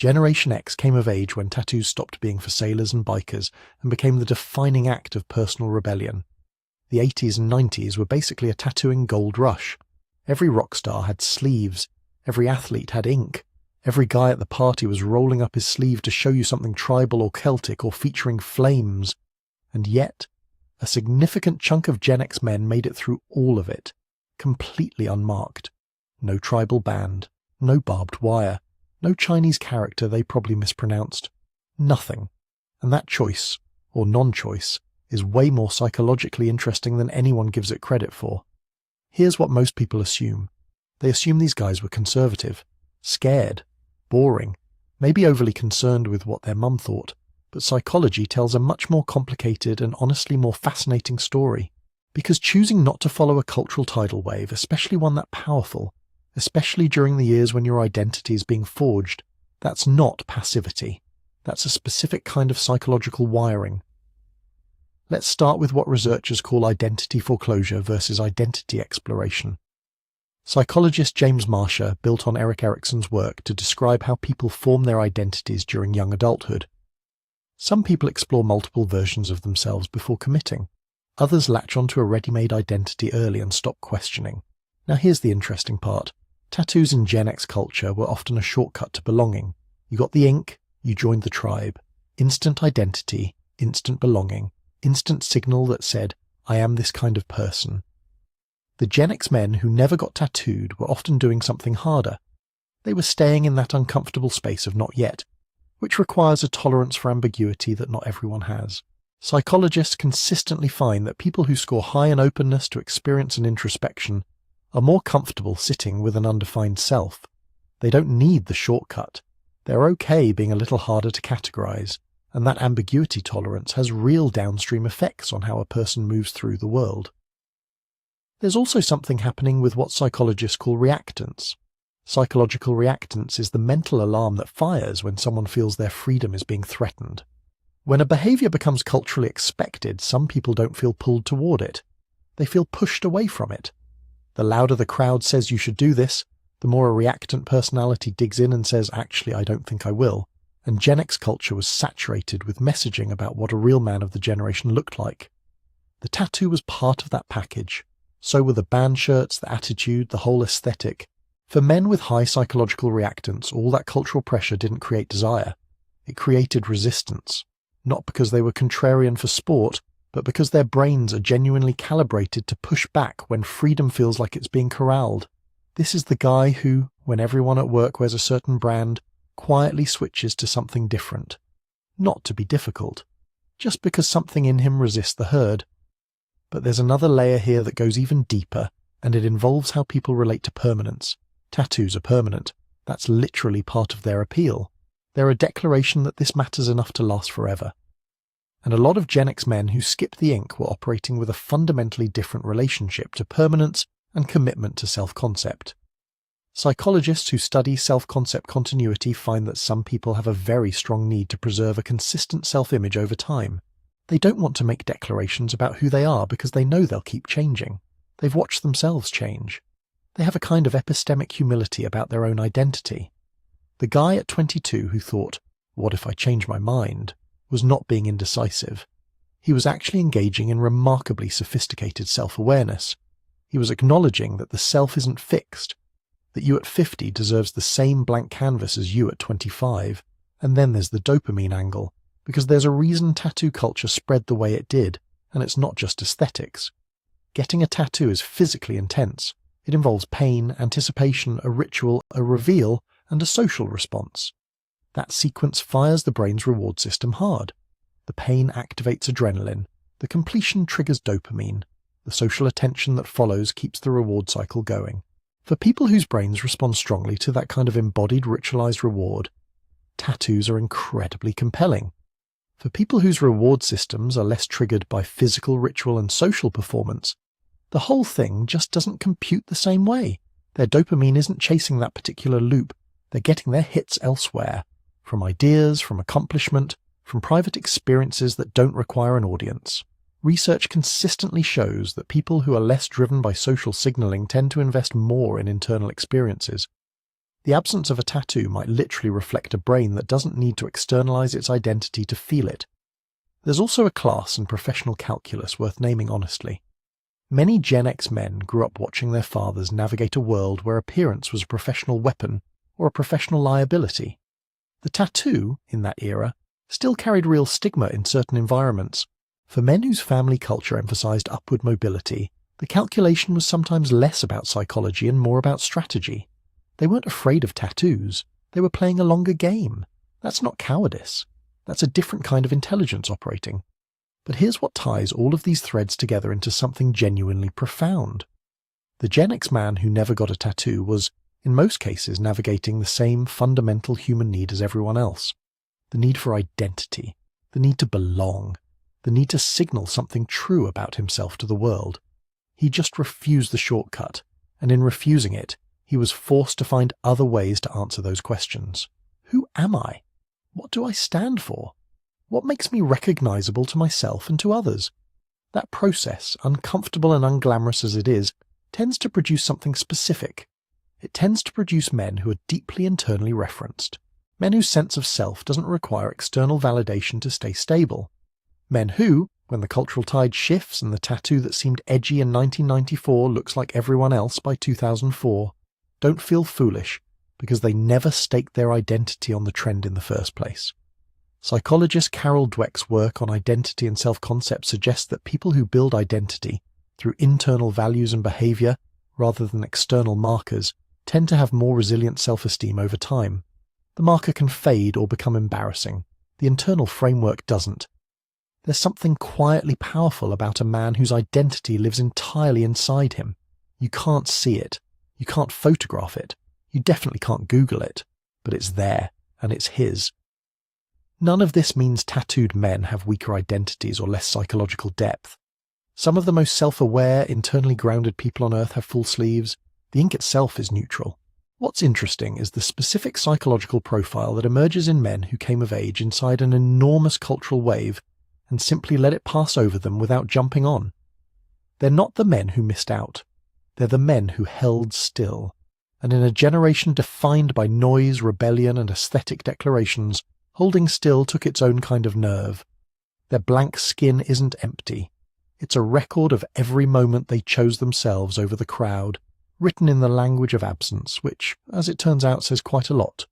Generation X came of age when tattoos stopped being for sailors and bikers and became the defining act of personal rebellion. The 80s and 90s were basically a tattooing gold rush. Every rock star had sleeves, every athlete had ink, every guy at the party was rolling up his sleeve to show you something tribal or Celtic or featuring flames. And yet, a significant chunk of Gen X men made it through all of it, completely unmarked. No tribal band, no barbed wire, no Chinese character they probably mispronounced. Nothing. And that choice, or non-choice, is way more psychologically interesting than anyone gives it credit for. Here's what most people assume. They assume these guys were conservative, scared, boring, maybe overly concerned with what their mum thought, but psychology tells a much more complicated and honestly more fascinating story. Because choosing not to follow a cultural tidal wave, especially one that powerful, especially during the years when your identity is being forged, that's not passivity. That's a specific kind of psychological wiring. Let's start with what researchers call identity foreclosure versus identity exploration. Psychologist James Marsha built on Erik Erikson's work to describe how people form their identities during young adulthood. Some people explore multiple versions of themselves before committing. Others latch onto a ready-made identity early and stop questioning. Now here's the interesting part. Tattoos in Gen X culture were often a shortcut to belonging. You got the ink, you joined the tribe. Instant identity, instant belonging, instant signal that said, I am this kind of person. The Gen X men who never got tattooed were often doing something harder. They were staying in that uncomfortable space of not yet, which requires a tolerance for ambiguity that not everyone has. Psychologists consistently find that people who score high in openness to experience and introspection are more comfortable sitting with an undefined self. They don't need the shortcut. They're okay being a little harder to categorize, and that ambiguity tolerance has real downstream effects on how a person moves through the world. There's also something happening with what psychologists call reactance. Psychological reactance is the mental alarm that fires when someone feels their freedom is being threatened. When a behavior becomes culturally expected, some people don't feel pulled toward it. They feel pushed away from it. The louder the crowd says you should do this, the more a reactant personality digs in and says, actually, I don't think I will. And Gen X culture was saturated with messaging about what a real man of the generation looked like. The tattoo was part of that package. So were the band shirts, the attitude, the whole aesthetic. For men with high psychological reactance, all that cultural pressure didn't create desire. It created resistance. Not because they were contrarian for sport, but because their brains are genuinely calibrated to push back when freedom feels like it's being corralled. This is the guy who, when everyone at work wears a certain brand, quietly switches to something different. Not to be difficult, just because something in him resists the herd. But there's another layer here that goes even deeper, and it involves how people relate to permanence. Tattoos are permanent. That's literally part of their appeal. They're a declaration that this matters enough to last forever. And a lot of Gen X men who skipped the ink were operating with a fundamentally different relationship to permanence and commitment to self-concept. Psychologists who study self-concept continuity find that some people have a very strong need to preserve a consistent self-image over time. They don't want to make declarations about who they are because they know they'll keep changing. They've watched themselves change. They have a kind of epistemic humility about their own identity. The guy at 22 who thought, what if I change my mind, was not being indecisive. He was actually engaging in remarkably sophisticated self-awareness. He was acknowledging that the self isn't fixed, that you at 50 deserves the same blank canvas as you at 25. And then there's the dopamine angle, because there's a reason tattoo culture spread the way it did, and it's not just aesthetics. Getting a tattoo is physically intense. It involves pain, anticipation, a ritual, a reveal, and a social response. That sequence fires the brain's reward system hard. The pain activates adrenaline. The completion triggers dopamine. The social attention that follows keeps the reward cycle going. For people whose brains respond strongly to that kind of embodied ritualized reward, tattoos are incredibly compelling. For people whose reward systems are less triggered by physical ritual and social performance, the whole thing just doesn't compute the same way. Their dopamine isn't chasing that particular loop. They're getting their hits elsewhere, from ideas, from accomplishment, from private experiences that don't require an audience. Research consistently shows that people who are less driven by social signaling tend to invest more in internal experiences. The absence of a tattoo might literally reflect a brain that doesn't need to externalize its identity to feel it. There's also a class and professional calculus worth naming honestly. Many Gen X men grew up watching their fathers navigate a world where appearance was a professional weapon or a professional liability. The tattoo, in that era, still carried real stigma in certain environments. For men whose family culture emphasized upward mobility, the calculation was sometimes less about psychology and more about strategy. They weren't afraid of tattoos, they were playing a longer game. That's not cowardice. That's a different kind of intelligence operating. But here's what ties all of these threads together into something genuinely profound. The Gen X man who never got a tattoo was, in most cases, navigating the same fundamental human need as everyone else. The need for identity, the need to belong, the need to signal something true about himself to the world. He just refused the shortcut, and in refusing it, he was forced to find other ways to answer those questions. Who am I? What do I stand for? What makes me recognizable to myself and to others? That process, uncomfortable and unglamorous as it is, tends to produce something specific. It tends to produce men who are deeply internally referenced, men whose sense of self doesn't require external validation to stay stable, men who, when the cultural tide shifts and the tattoo that seemed edgy in 1994 looks like everyone else by 2004, don't feel foolish because they never staked their identity on the trend in the first place. Psychologist Carol Dweck's work on identity and self-concept suggests that people who build identity through internal values and behavior rather than external markers tend to have more resilient self-esteem over time. The marker can fade or become embarrassing. The internal framework doesn't. There's something quietly powerful about a man whose identity lives entirely inside him. You can't see it. You can't photograph it. You definitely can't Google it. But it's there, and it's his. None of this means tattooed men have weaker identities or less psychological depth. Some of the most self-aware, internally grounded people on Earth have full sleeves. The ink itself is neutral. What's interesting is the specific psychological profile that emerges in men who came of age inside an enormous cultural wave and simply let it pass over them without jumping on. They're not the men who missed out. They're the men who held still. And in a generation defined by noise, rebellion, and aesthetic declarations, holding still took its own kind of nerve. Their blank skin isn't empty. It's a record of every moment they chose themselves over the crowd, written in the language of absence, which, as it turns out, says quite a lot.